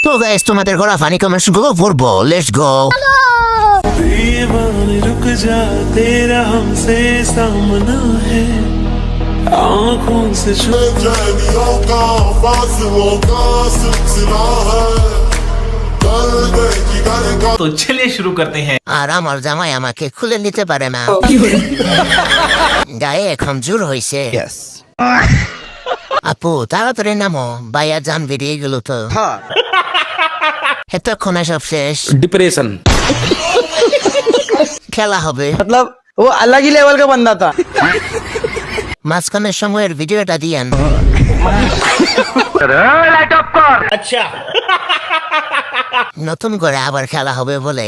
তো গাইস তোমাদের ঘোরা ফানি কমেন্টস গুলো পড়বো, লেটস গো। दीवाने रुक जा तेरा हमसे सामना है आँखों से छू जानियों का फासलों का सिलसिला है दर्द की गरका तो चलिए शुरू करते हैं। আর আমার জামাই আমাকে খুলে নিতে পারে না, গায়ে এখন জোর হয়েছে। আপু তাড়াতাড়ি নামো, বাইয়া যান বেরিয়ে গেল তো। এতক্ষণে সব শেষ, डिप्रेशन খেলা হবে। मतलब वो अलग ही लेवल का बंदा था। মাঝখানের সময়ের ভিডিওটা দিয়েন। अच्छा নতুন করে আবার খেলা হবে বলে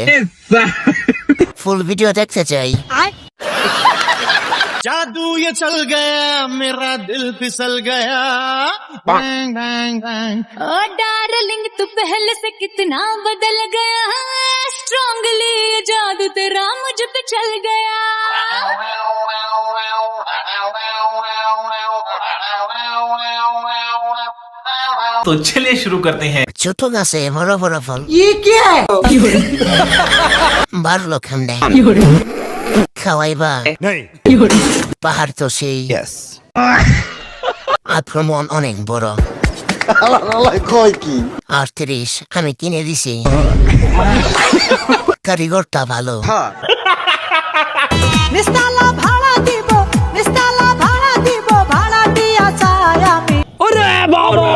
ফুল ভিডিও দেখতে চাই। जादू ये चल गया मेरा दिल फिसल गया बैंग बैंग बैंग। ओ डार्लिंग तू पहले से कितना बदल गया, स्ट्रांगली ये जादू तेरा मुझ पे चल गया। तो चलिए शुरू करते हैं। ছোট গাছে বড় বড় ফল, ये क्या है? বাড়লো কেমনে? খাওয়াইবা? পাহাড় তো সেই, আক্রমণ অনেক বড়। 38 আমি কিনে দিছি, কারিগরটা ভালো। নিস্তালা ভাড়া দিব, নিস্তালা ভাড়া দিব, ভাড়া দিয়া চাই আমি। ওরে বাবা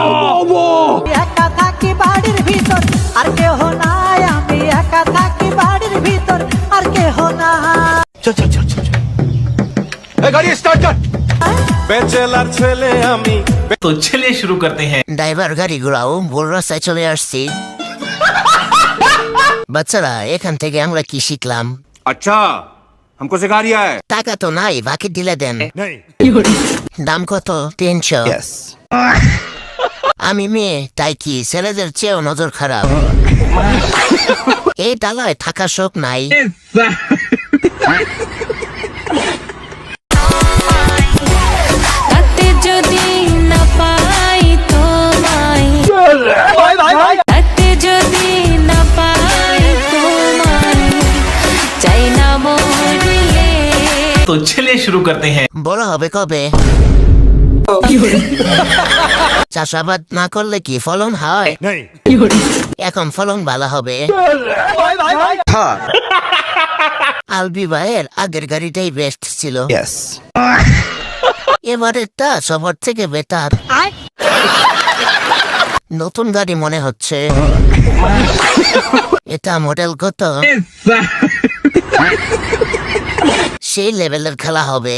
একা থাকি বাড়ির ভিতর, আর কেহ নাই, আমি একা থাকি বাড়ির ভিতর, আর কেহ নাই। बैचलर ছেলে আমি तो चलिए शुरू करते हैं। ড্রাইভার গাড়ি ঘোরাও, ভুল রাস্তায় চলে আসছি। বাচ্চারা এখান থেকে আমরা কি শিখলাম? अच्छा हमको सिखा रिया है। টাকা তো নাই, বাকি দিলে দেন। দাম কত? 300। আমি মেয়ে, তাই কি ছেলেদের চেয়েও নজর খারাপ। এই ডালায় থাকা শোক নাই। রাতে যদি না পাই তোমায়, রাতে যদি না পাই তোমায়, চাই না মরিলে। तो चलिए शुरू करते हैं। বড় হবে কবে? চাষাবাদ না করলে কি ফলন হয়? এখন ফলন ভালো হবে। আলবি ভাইয়ের আগের গাড়িটাই বেস্ট ছিল, এবারেরটা সবার থেকে বেটার। নতুন গাড়ি মনে হচ্ছে। এটা মডেল কত? সেই লেভেলের খেলা হবে।